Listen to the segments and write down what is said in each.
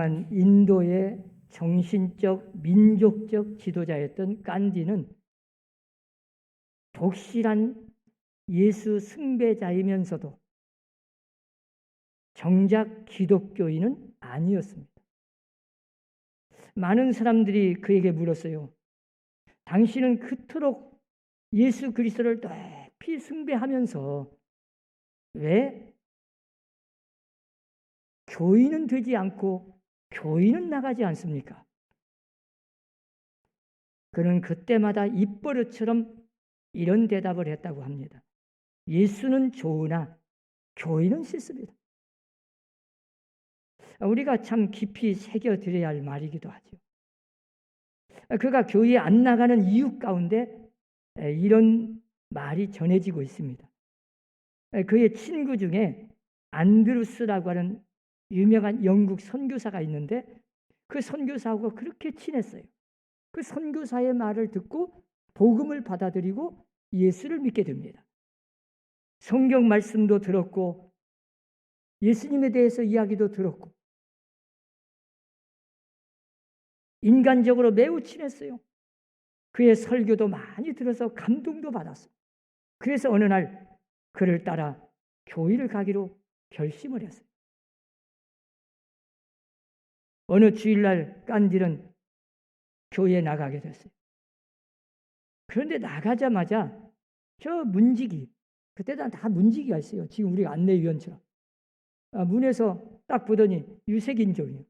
유명한 인도의 정신적, 민족적 지도자였던 간디는 독실한 예수 숭배자이면서도 정작 기독교인은 아니었습니다. 많은 사람들이 그에게 물었어요. 당신은 그토록 예수 그리스도를 높이 숭배하면서 왜 교인은 되지 않고 교인은 나가지 않습니까? 그는 그때마다 입버릇처럼 이런 대답을 했다고 합니다. 예수는 좋으나 교인은 싫습니다. 우리가 참 깊이 새겨드려야 할 말이기도 하죠. 그가 교회에 안 나가는 이유 가운데 이런 말이 전해지고 있습니다. 그의 친구 중에 안드루스라고 하는 유명한 영국 선교사가 있는데 그 선교사하고 그렇게 친했어요. 그 선교사의 말을 듣고 복음을 받아들이고 예수를 믿게 됩니다. 성경 말씀도 들었고 예수님에 대해서 이야기도 들었고 인간적으로 매우 친했어요. 그의 설교도 많이 들어서 감동도 받았어요. 그래서 어느 날 그를 따라 교회를 가기로 결심을 했어요. 어느 주일날 깐딜은 교회에 나가게 됐어요. 그런데 나가자마자 저 문지기, 그때는 다 문지기가 있어요. 지금 우리가 안내위원처럼. 문에서 딱 보더니 유색인종이에요.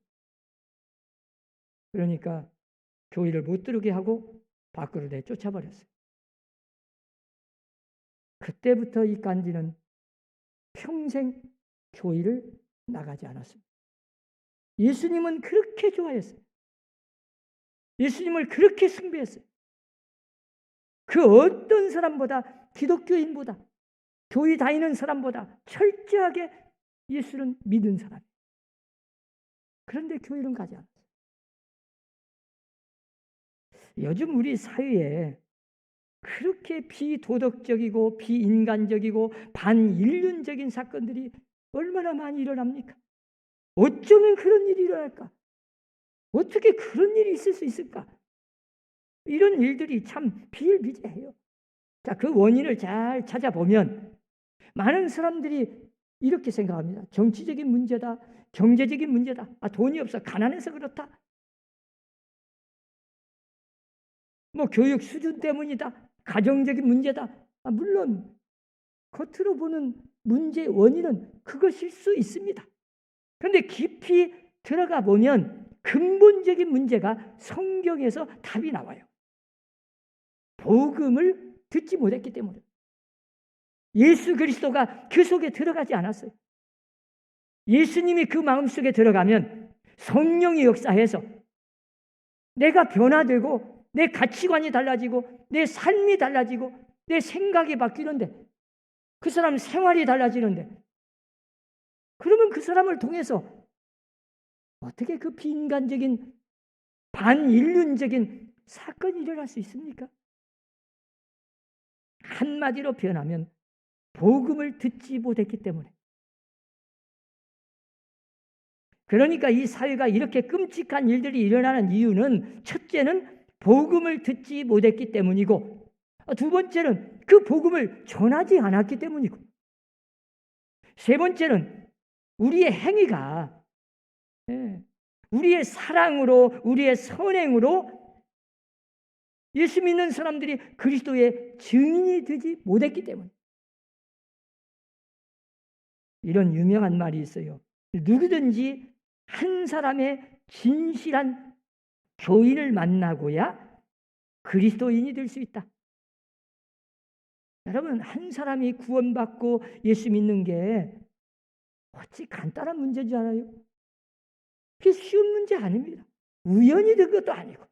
그러니까 교회를 못 들어오게 하고 밖으로 내쫓아버렸어요. 그때부터 이 간디는 평생 교회를 나가지 않았습니다. 예수님은 그렇게 좋아했어요. 예수님을 그렇게 숭배했어요. 그 어떤 사람보다, 기독교인보다, 교회 다니는 사람보다 철저하게 예수는 믿은 사람이에요. 그런데 교회는 가지 않았어요. 요즘 우리 사회에 그렇게 비도덕적이고 비인간적이고 반인륜적인 사건들이 얼마나 많이 일어납니까? 어쩌면 그런 일이 일어날까? 어떻게 그런 일이 있을 수 있을까? 이런 일들이 참 비일비재해요. 자, 그 원인을 잘 찾아보면 많은 사람들이 이렇게 생각합니다. 정치적인 문제다, 경제적인 문제다, 돈이 없어, 가난해서 그렇다, 교육 수준 때문이다, 가정적인 문제다. 물론 겉으로 보는 문제의 원인은 그것일 수 있습니다. 그런데 깊이 들어가 보면 근본적인 문제가 성경에서 답이 나와요. 복음을 듣지 못했기 때문에. 예수 그리스도가 그 속에 들어가지 않았어요. 예수님이 그 마음속에 들어가면 성령이 역사해서 내가 변화되고 내 가치관이 달라지고 내 삶이 달라지고 내 생각이 바뀌는데 그 사람 생활이 달라지는데 그러면 그 사람을 통해서 어떻게 그 비인간적인 반인륜적인 사건이 일어날 수 있습니까? 한마디로 표현하면 복음을 듣지 못했기 때문에. 그러니까 이 사회가 이렇게 끔찍한 일들이 일어나는 이유는 첫째는 복음을 듣지 못했기 때문이고 두 번째는 그 복음을 전하지 않았기 때문이고 세 번째는 우리의 행위가 우리의 사랑으로 우리의 선행으로 예수 믿는 사람들이 그리스도의 증인이 되지 못했기 때문에. 이런 유명한 말이 있어요. 누구든지 한 사람의 진실한 교인을 만나고야 그리스도인이 될 수 있다. 여러분, 한 사람이 구원받고 예수 믿는 게 어찌 간단한 문제인 줄 알아요? 그게 쉬운 문제 아닙니다. 우연히 된 것도 아니고.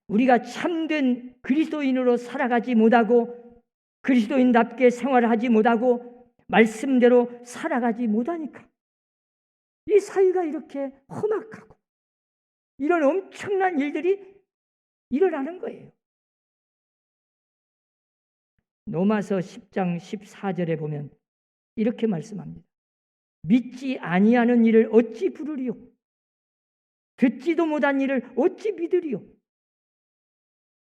우리가 참된 그리스도인으로 살아가지 못하고 그리스도인답게 생활하지 못하고 말씀대로 살아가지 못하니까 이 사회가 이렇게 험악하고 이런 엄청난 일들이 일어나는 거예요. 로마서 10장 14절에 보면 이렇게 말씀합니다. 믿지 아니하는 일을 어찌 부르리요? 듣지도 못한 일을 어찌 믿으리요?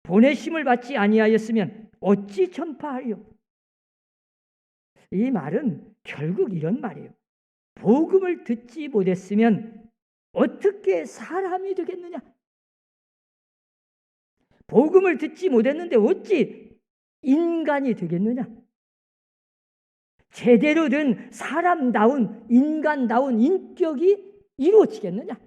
보내심을 받지 아니하였으면 어찌 전파하리요? 이 말은 결국 이런 말이에요. 복음을 듣지 못했으면 어떻게 사람이 되겠느냐? 복음을 듣지 못했는데 어찌 인간이 되겠느냐? 제대로 된 사람다운 인간다운 인격이 이루어지겠느냐?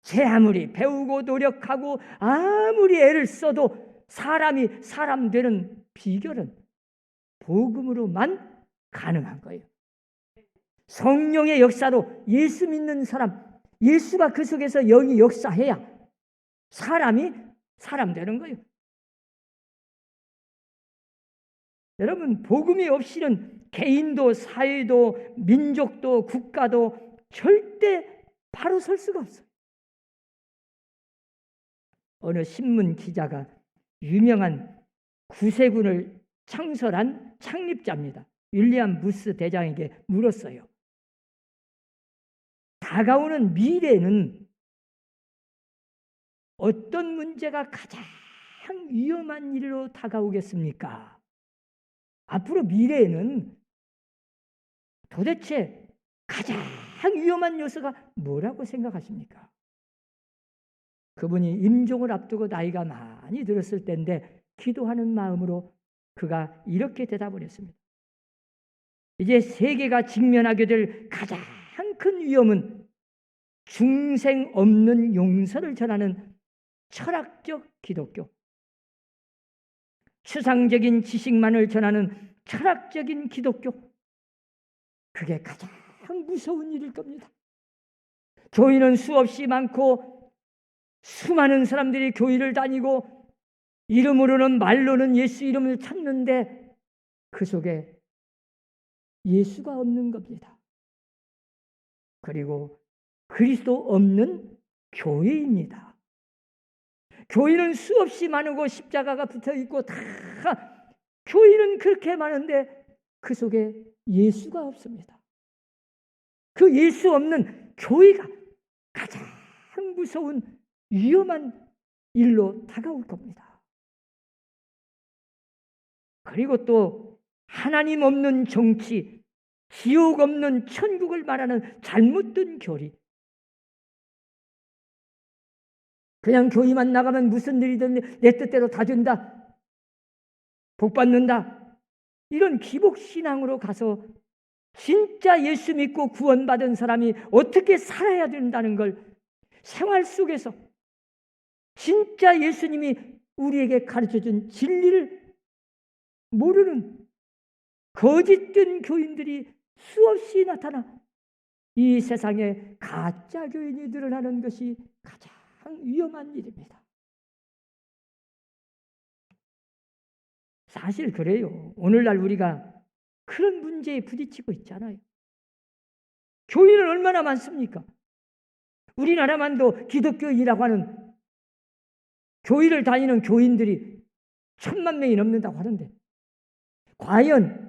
제 아무리 배우고 노력하고 아무리 애를 써도 사람이 사람 되는 비결은 복음으로만 가능한 거예요. 성령의 역사로 예수 믿는 사람, 예수가 그 속에서 영이 역사해야 사람이 사람 되는 거예요. 여러분, 복음이 없이는 개인도 사회도 민족도 국가도 절대 바로 설 수가 없어요. 어느 신문 기자가 유명한 구세군을 창설한 창립자입니다. 윌리엄 무스 대장에게 물었어요. 다가오는 미래는 어떤 문제가 가장 위험한 일로 다가오겠습니까? 앞으로 미래에는 도대체 가장 위험한 요소가 뭐라고 생각하십니까? 그분이 임종을 앞두고 나이가 많이 들었을 때인데 기도하는 마음으로 그가 이렇게 대답을 했습니다. 이제 세계가 직면하게 될 가장 큰 위험은 중생 없는 용서를 전하는 철학적 기독교, 추상적인 지식만을 전하는 철학적인 기독교, 그게 가장 무서운 일일 겁니다. 교인은 수없이 많고 수많은 사람들이 교회를 다니고 이름으로는 말로는 예수 이름을 찾는데 그 속에 예수가 없는 겁니다. 그리고 그리스도 없는 교회입니다. 교회는 수없이 많고 십자가가 붙어있고 다 교회는 그렇게 많은데 그 속에 예수가 없습니다. 그 예수 없는 교회가 가장 무서운 위험한 일로 다가올 겁니다. 그리고 또 하나님 없는 정치, 지옥 없는 천국을 말하는 잘못된 교리. 그냥 교회만 나가면 무슨 일이든 내 뜻대로 다 된다, 복 받는다, 이런 기복신앙으로 가서 진짜 예수 믿고 구원받은 사람이 어떻게 살아야 된다는 걸 생활 속에서 진짜 예수님이 우리에게 가르쳐준 진리를 모르는 거짓된 교인들이 수없이 나타나 이 세상에 가짜 교인이 늘어나는 것이 가장 위험한 일입니다. 사실 그래요. 오늘날 우리가 그런 문제에 부딪히고 있잖아요. 교인은 얼마나 많습니까? 우리나라만도 기독교인이라고 하는 교회를 다니는 교인들이 1000만 명이 넘는다고 하는데 과연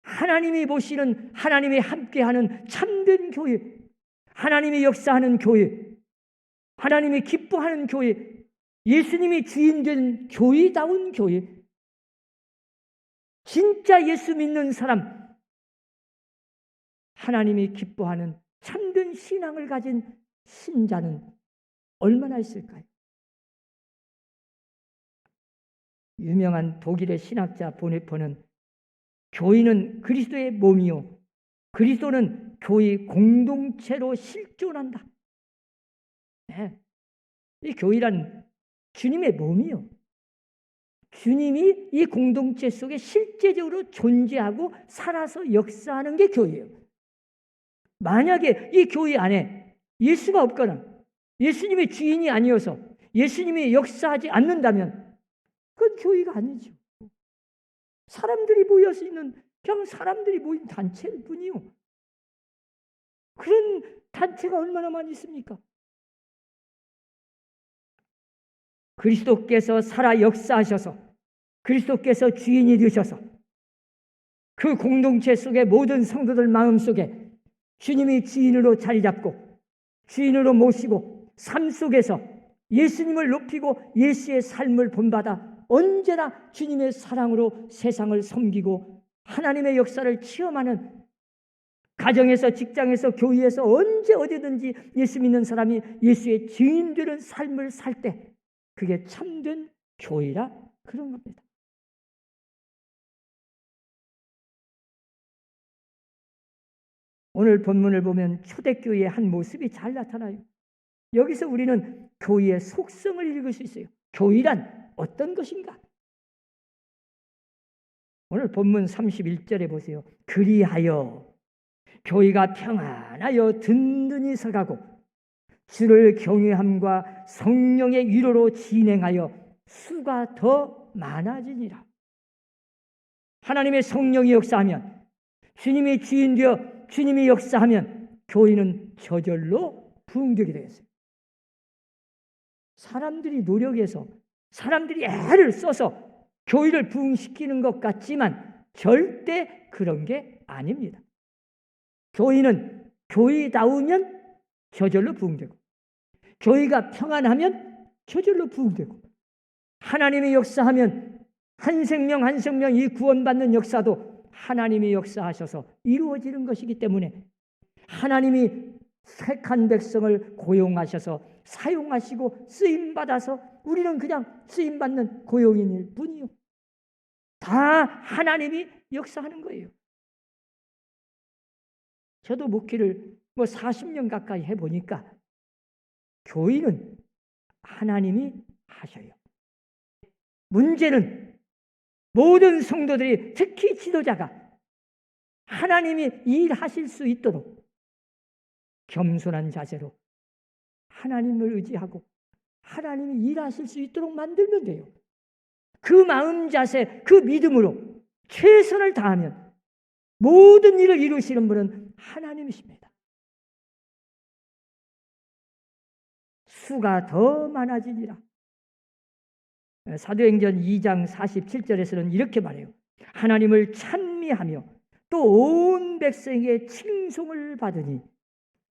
하나님이 보시는, 하나님이 함께하는 참된 교회, 하나님이 역사하는 교회, 하나님이 기뻐하는 교회, 예수님이 주인된 교회다운 교회, 진짜 예수 믿는 사람, 하나님이 기뻐하는 참된 신앙을 가진 신자는 얼마나 있을까요? 유명한 독일의 신학자 보네퍼는 교회는 그리스도의 몸이요 그리스도는 교회 공동체로 실존한다. 네. 이 교회란 주님의 몸이요, 주님이 이 공동체 속에 실제적으로 존재하고 살아서 역사하는 게 교회예요. 만약에 이 교회 안에 예수가 없거나 예수님의 주인이 아니어서 예수님이 역사하지 않는다면 그건 교회가 아니죠. 사람들이 모여서 있는, 그냥 사람들이 모인 단체일 뿐이요. 그런 단체가 얼마나 많이 있습니까? 그리스도께서 살아 역사하셔서 그리스도께서 주인이 되셔서 그 공동체 속에 모든 성도들 마음속에 주님이 주인으로 자리 잡고 주인으로 모시고 삶 속에서 예수님을 높이고 예수의 삶을 본받아 언제나 주님의 사랑으로 세상을 섬기고 하나님의 역사를 체험하는, 가정에서, 직장에서, 교회에서 언제 어디든지 예수 믿는 사람이 예수의 증인 되는 삶을 살 때 그게 참된 교회라 그런 겁니다. 오늘 본문을 보면 초대교회의 한 모습이 잘 나타나요. 여기서 우리는 교회의 속성을 읽을 수 있어요. 교회란 어떤 것인가? 오늘 본문 31절에 보세요. 그리하여 교회가 평안하여 든든히 서가고 주를 경외함과 성령의 위로로 진행하여 수가 더 많아지니라. 하나님의 성령이 역사하면, 주님이 주인 되어 주님이 역사하면 교회는 저절로 부흥되게 되겠어요. 사람들이 노력해서, 사람들이 애를 써서 교회를 부흥시키는 것 같지만 절대 그런 게 아닙니다. 교회는 교회다우면 저절로 부흥되고, 교회가 평안하면 저절로 부흥되고, 하나님의 역사하면 한 생명 한 생명이 구원받는 역사도 하나님이 역사하셔서 이루어지는 것이기 때문에 하나님이 택한 백성을 고용하셔서 사용하시고 쓰임받아서 우리는 그냥 쓰임받는 고용인일 뿐이요. 다 하나님이 역사하는 거예요. 저도 목회를 40년 가까이 해보니까 교회는 하나님이 하셔요. 문제는 모든 성도들이, 특히 지도자가 하나님이 일하실 수 있도록 겸손한 자세로 하나님을 의지하고 하나님이 일하실 수 있도록 만들면 돼요. 그 마음 자세, 그 믿음으로 최선을 다하면 모든 일을 이루시는 분은 하나님이십니다. 수가 더 많아지니라. 사도행전 2장 47절에서는 이렇게 말해요. 하나님을 찬미하며 또 온 백성에게 칭송을 받으니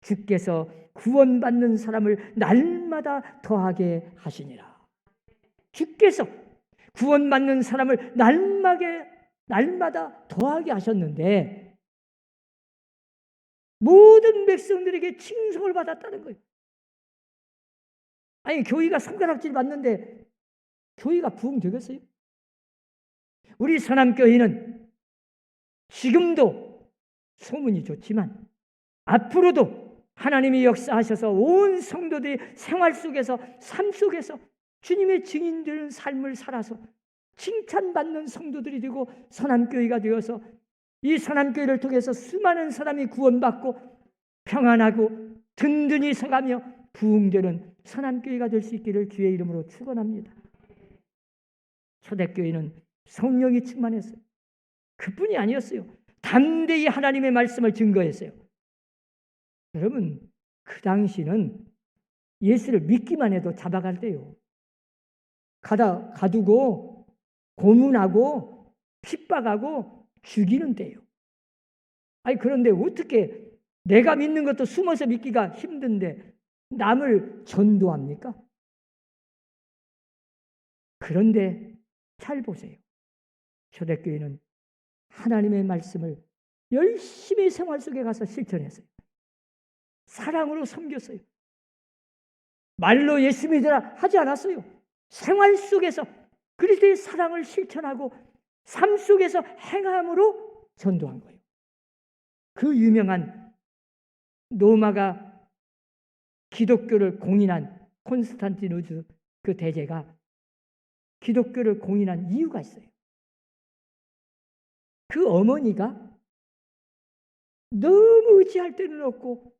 주께서 구원받는 사람을 날마다 더하게 하시니라. 주께서 구원받는 사람을 날마다 더하게 하셨는데 모든 백성들에게 칭송을 받았다는 거예요. 아니, 교회가 손가락질 받는데 교회가 부흥되겠어요? 우리 선함교회는 지금도 소문이 좋지만 앞으로도 하나님이 역사하셔서 온 성도들이 생활 속에서, 삶 속에서 주님의 증인되는 삶을 살아서 칭찬받는 성도들이 되고 선함교회가 되어서 이 선함교회를 통해서 수많은 사람이 구원받고 평안하고 든든히 서가며 부흥되는 선함교회가 될 수 있기를 주의 이름으로 축원합니다. 초대교회는 성령이 충만했어요. 그뿐이 아니었어요. 담대히 하나님의 말씀을 증거했어요. 여러분, 그 당시는 예수를 믿기만 해도 잡아갈 때요. 가두고 고문하고 핍박하고 죽이는 때요. 아니, 그런데 어떻게 내가 믿는 것도 숨어서 믿기가 힘든데 남을 전도합니까? 그런데 잘 보세요. 초대교회는 하나님의 말씀을 열심히 생활 속에 가서 실천했어요. 사랑으로 섬겼어요. 말로 예수 믿으라 하지 않았어요. 생활 속에서 그리스도의 사랑을 실천하고 삶 속에서 행함으로 전도한 거예요. 그 유명한 로마가 기독교를 공인한 콘스탄티누스 그 대제가 기독교를 공인한 이유가 있어요. 그 어머니가 너무 의지할 데는 없고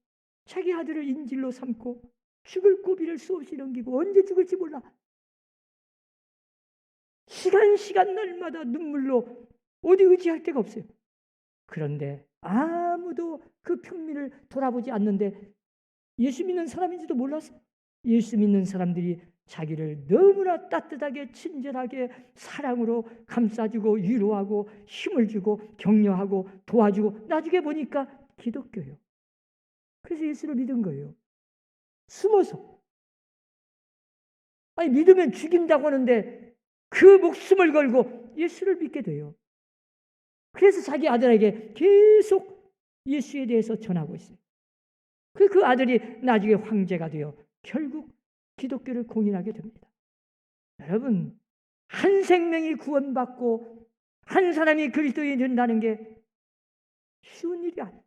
자기 아들을 인질로 삼고 죽을 고비를 수없이 넘기고 언제 죽을지 몰라. 시간 날마다 눈물로 어디 의지할 데가 없어요. 그런데 아무도 그 평민을 돌아보지 않는데 예수 믿는 사람인지도 몰랐어요. 예수 믿는 사람들이 자기를 너무나 따뜻하게 친절하게 사랑으로 감싸주고 위로하고 힘을 주고 격려하고 도와주고 나중에 보니까 기독교요. 그래서 예수를 믿은 거예요. 숨어서. 아니, 믿으면 죽인다고 하는데 그 목숨을 걸고 예수를 믿게 돼요. 그래서 자기 아들에게 계속 예수에 대해서 전하고 있어요. 그 아들이 나중에 황제가 되어 결국 기독교를 공인하게 됩니다. 여러분, 한 생명이 구원받고 한 사람이 그리스도인이 된다는 게 쉬운 일이 아니에요.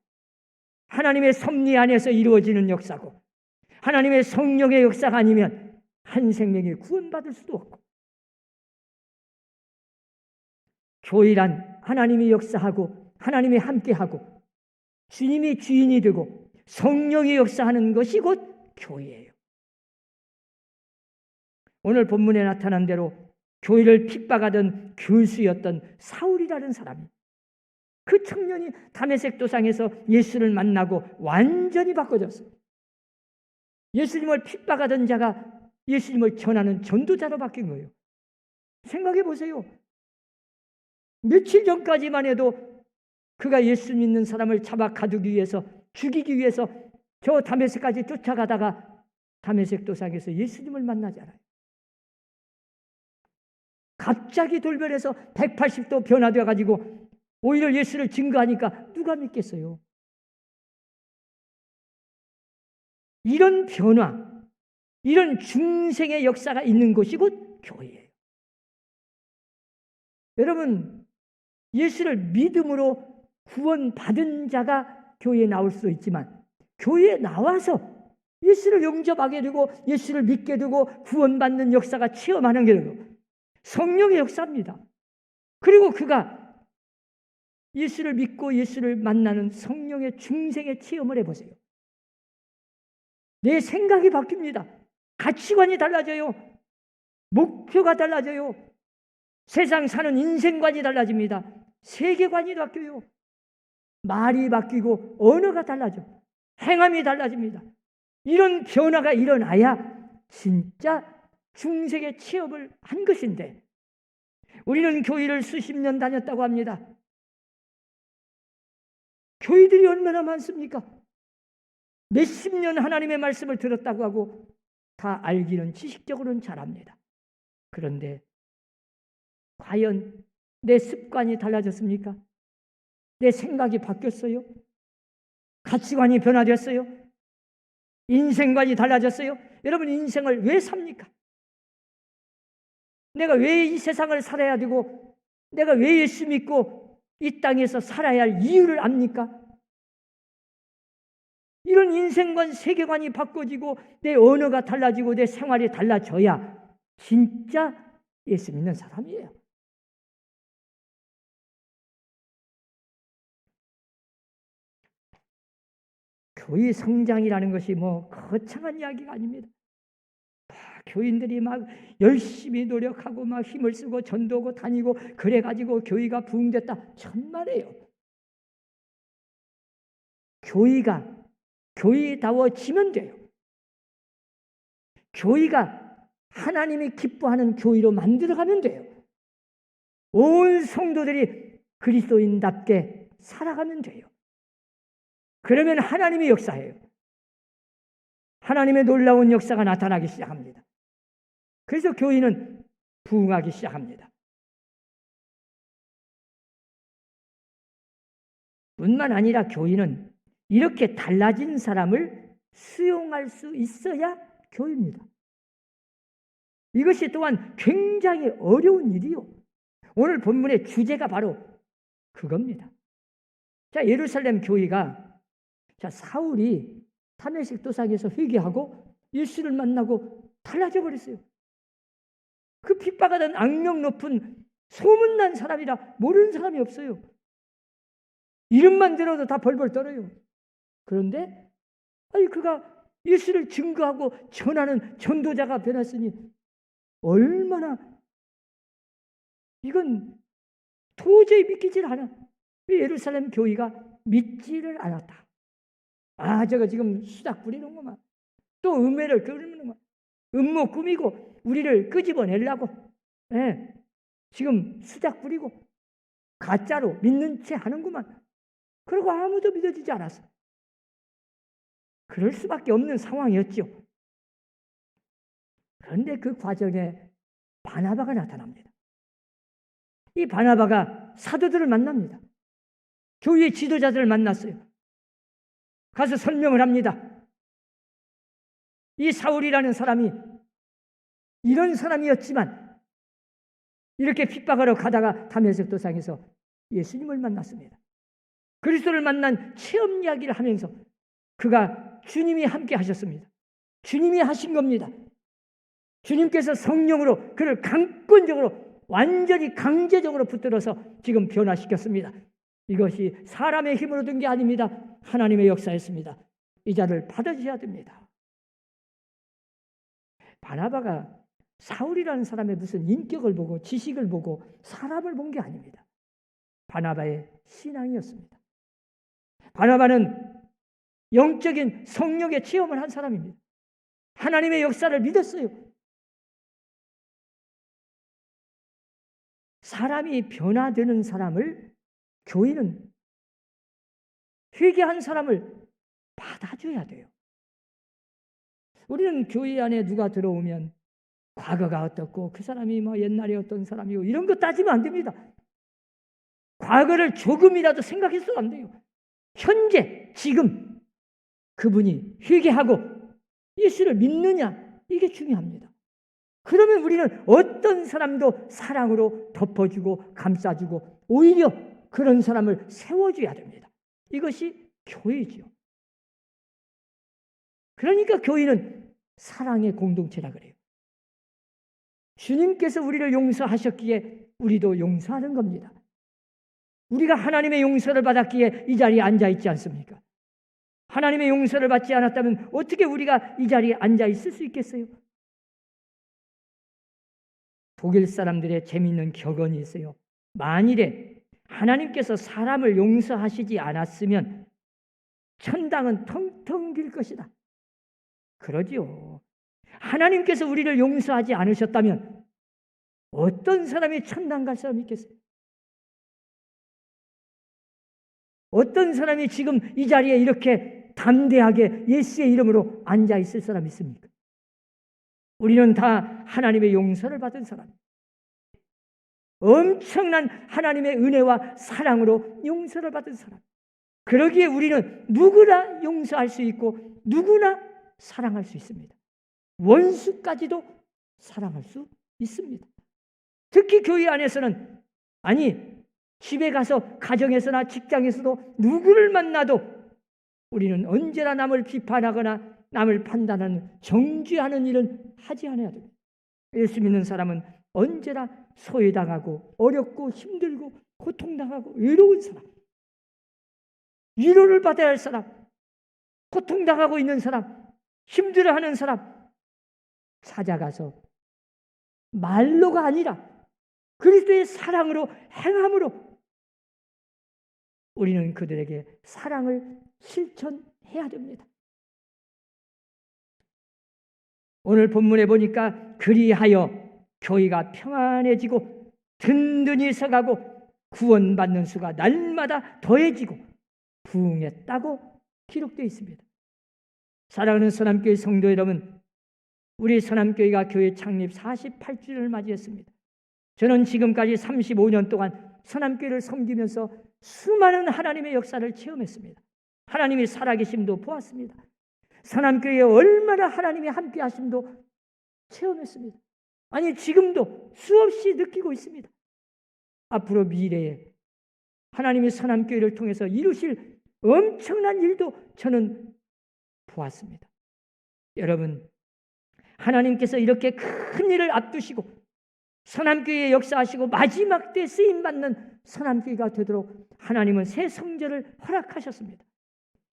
하나님의 섭리 안에서 이루어지는 역사고, 하나님의 성령의 역사가 아니면 한 생명이 구원받을 수도 없고, 교회란 하나님이 역사하고 하나님이 함께하고 주님이 주인이 되고 성령이 역사하는 것이 곧 교회예요. 오늘 본문에 나타난 대로 교회를 핍박하던 교수였던 사울이라는 사람이, 그 청년이 다메섹 도상에서 예수를 만나고 완전히 바꿔졌어요. 예수님을 핍박하던 자가 예수님을 전하는 전도자로 바뀐 거예요. 생각해 보세요. 며칠 전까지만 해도 그가 예수 믿는 사람을 잡아 가두기 위해서, 죽이기 위해서 저 다메섹까지 쫓아가다가 다메섹 도상에서 예수님을 만나잖아요. 갑자기 돌변해서 180도 변화되어 가지고 오히려 예수를 증거하니까 누가 믿겠어요? 이런 변화, 이런 중생의 역사가 있는 곳이 곧 교회예요. 여러분, 예수를 믿음으로 구원받은 자가 교회에 나올 수도 있지만, 교회에 나와서 예수를 영접하게 되고 예수를 믿게 되고 구원받는 역사가 체험하는 게 성령의 역사입니다. 그리고 그가 예수를 믿고 예수를 만나는 성령의 중생의 체험을 해보세요. 내 생각이 바뀝니다. 가치관이 달라져요. 목표가 달라져요. 세상 사는 인생관이 달라집니다. 세계관이 바뀌어요. 말이 바뀌고 언어가 달라져. 행함이 달라집니다. 이런 변화가 일어나야 진짜 중생의 체험을 한 것인데, 우리는 교회를 수십 년 다녔다고 합니다. 교회들이 얼마나 많습니까? 몇십 년 하나님의 말씀을 들었다고 하고 다 알기는 지식적으로는 잘합니다. 그런데 과연 내 습관이 달라졌습니까? 내 생각이 바뀌었어요? 가치관이 변화됐어요? 인생관이 달라졌어요? 여러분, 인생을 왜 삽니까? 내가 왜 이 세상을 살아야 되고 내가 왜 예수 믿고 이 땅에서 살아야 할 이유를 압니까? 이런 인생관, 세계관이 바꿔지고 내 언어가 달라지고 내 생활이 달라져야 진짜 예수 믿는 사람이에요. 교회 성장이라는 것이 거창한 이야기가 아닙니다. 교인들이 막 열심히 노력하고 막 힘을 쓰고 전도하고 다니고 그래가지고 교회가 부흥됐다, 천만에요. 교회가 교회다워지면 돼요. 교회가 하나님이 기뻐하는 교회로 만들어가면 돼요. 온 성도들이 그리스도인답게 살아가면 돼요. 그러면 하나님의 역사예요. 하나님의 놀라운 역사가 나타나기 시작합니다. 그래서 교회는 부흥하기 시작합니다. 뿐만 아니라 교회는 이렇게 달라진 사람을 수용할 수 있어야 교회입니다. 이것이 또한 굉장히 어려운 일이요. 오늘 본문의 주제가 바로 그겁니다. 자, 예루살렘 교회가, 사울이 다메섹 도상에서 회개하고 예수를 만나고 달라져 버렸어요. 그 핍박하던 악명 높은 소문난 사람이라 모르는 사람이 없어요. 이름만 들어도 다 벌벌 떨어요. 그런데 그가 예수를 증거하고 전하는 전도자가 변했으니 얼마나, 이건 도저히 믿기질 않아. 예루살렘 교회가 믿지를 않았다. 저거 지금 수작 부리는구만. 또 음해를 그리는구만. 음모 꾸미고 우리를 끄집어내려고 지금 수작 부리고 가짜로 믿는 채 하는구만. 그리고 아무도 믿어지지 않았어. 그럴 수밖에 없는 상황이었죠. 그런데 그 과정에 바나바가 나타납니다. 이 바나바가 사도들을 만납니다. 교회의 지도자들을 만났어요. 가서 설명을 합니다. 이 사울이라는 사람이 이런 사람이었지만 이렇게 핍박하러 가다가 다메섹 도상에서 예수님을 만났습니다. 그리스도를 만난 체험 이야기를 하면서 그가 주님이 함께 하셨습니다. 주님이 하신 겁니다. 주님께서 성령으로 그를 강권적으로 완전히 강제적으로 붙들어서 지금 변화시켰습니다. 이것이 사람의 힘으로 된 게 아닙니다. 하나님의 역사였습니다. 이 자를 받아주셔야 됩니다. 바나바가 사울이라는 사람의 무슨 인격을 보고 지식을 보고 사람을 본 게 아닙니다. 바나바의 신앙이었습니다. 바나바는 영적인 성령의 체험을 한 사람입니다. 하나님의 역사를 믿었어요. 사람이 변화되는 사람을 교회는 회개한 사람을 받아줘야 돼요. 우리는 교회 안에 누가 들어오면 과거가 어떻고 그 사람이 뭐 옛날에 어떤 사람이고 이런 거 따지면 안 됩니다. 과거를 조금이라도 생각해서도 안 돼요. 현재 지금 그분이 회개하고 예수를 믿느냐 이게 중요합니다. 그러면 우리는 어떤 사람도 사랑으로 덮어주고 감싸주고 오히려 그런 사람을 세워줘야 됩니다. 이것이 교회죠. 그러니까 교회는 사랑의 공동체라 그래요. 주님께서 우리를 용서하셨기에 우리도 용서하는 겁니다. 우리가 하나님의 용서를 받았기에 이 자리에 앉아 있지 않습니까? 하나님의 용서를 받지 않았다면 어떻게 우리가 이 자리에 앉아 있을 수 있겠어요? 독일 사람들의 재미있는 격언이 있어요. 만일에 하나님께서 사람을 용서하시지 않았으면 천당은 텅텅 빌 것이다. 그러지요. 하나님께서 우리를 용서하지 않으셨다면 어떤 사람이 천당 갈 사람이 있겠어요? 어떤 사람이 지금 이 자리에 이렇게 담대하게 예수의 이름으로 앉아 있을 사람이 있습니까? 우리는 다 하나님의 용서를 받은 사람, 엄청난 하나님의 은혜와 사랑으로 용서를 받은 사람. 그러기에 우리는 누구나 용서할 수 있고 누구나 사랑할 수 있습니다. 원수까지도 사랑할 수 있습니다. 특히 교회 안에서는 집에 가서 가정에서나 직장에서도 누구를 만나도 우리는 언제나 남을 비판하거나 남을 판단하는 정죄하는 일은 하지 않아야 됩니다. 예수 믿는 사람은 언제나 소외당하고 어렵고 힘들고 고통당하고 외로운 사람, 위로를 받아야 할 사람, 고통당하고 있는 사람, 힘들어하는 사람 찾아가서 말로가 아니라 그리스도의 사랑으로 행함으로 우리는 그들에게 사랑을 실천해야 됩니다. 오늘 본문에 보니까 그리하여 교회가 평안해지고 든든히 서가고 구원받는 수가 날마다 더해지고 부흥했다고 기록되어 있습니다. 사랑하는 서남교회 성도 여러분, 우리 서남교회가 교회 창립 48주년을 맞이했습니다. 저는 지금까지 35년 동안 서남교회를 섬기면서 수많은 하나님의 역사를 체험했습니다. 하나님의 살아계심도 보았습니다. 서남교회에 얼마나 하나님이 함께 하심도 체험했습니다. 지금도 수없이 느끼고 있습니다. 앞으로 미래에 하나님이 서남교회를 통해서 이루실 엄청난 일도 저는 보았습니다. 여러분, 하나님께서 이렇게 큰 일을 앞두시고 서남교회에 역사하시고 마지막 때 쓰임받는 서남교회가 되도록 하나님은 새 성전을 허락하셨습니다.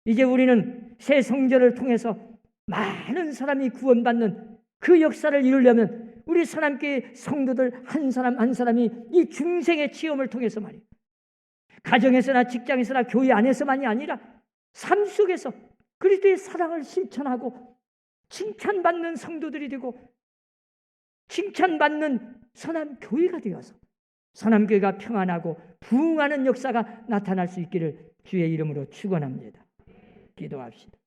이제 우리는 새 성전을 통해서 많은 사람이 구원받는 그 역사를 이루려면 우리 서남교회 성도들 한 사람 한 사람이 이 중생의 체험을 통해서 말이에요. 가정에서나 직장에서나 교회 안에서만이 아니라 삶 속에서 그리스도의 사랑을 실천하고 칭찬받는 성도들이 되고 칭찬받는 서남교회가 되어서 서남교회가 평안하고 부흥하는 역사가 나타날 수 있기를 주의 이름으로 축원합니다. 기도합시다.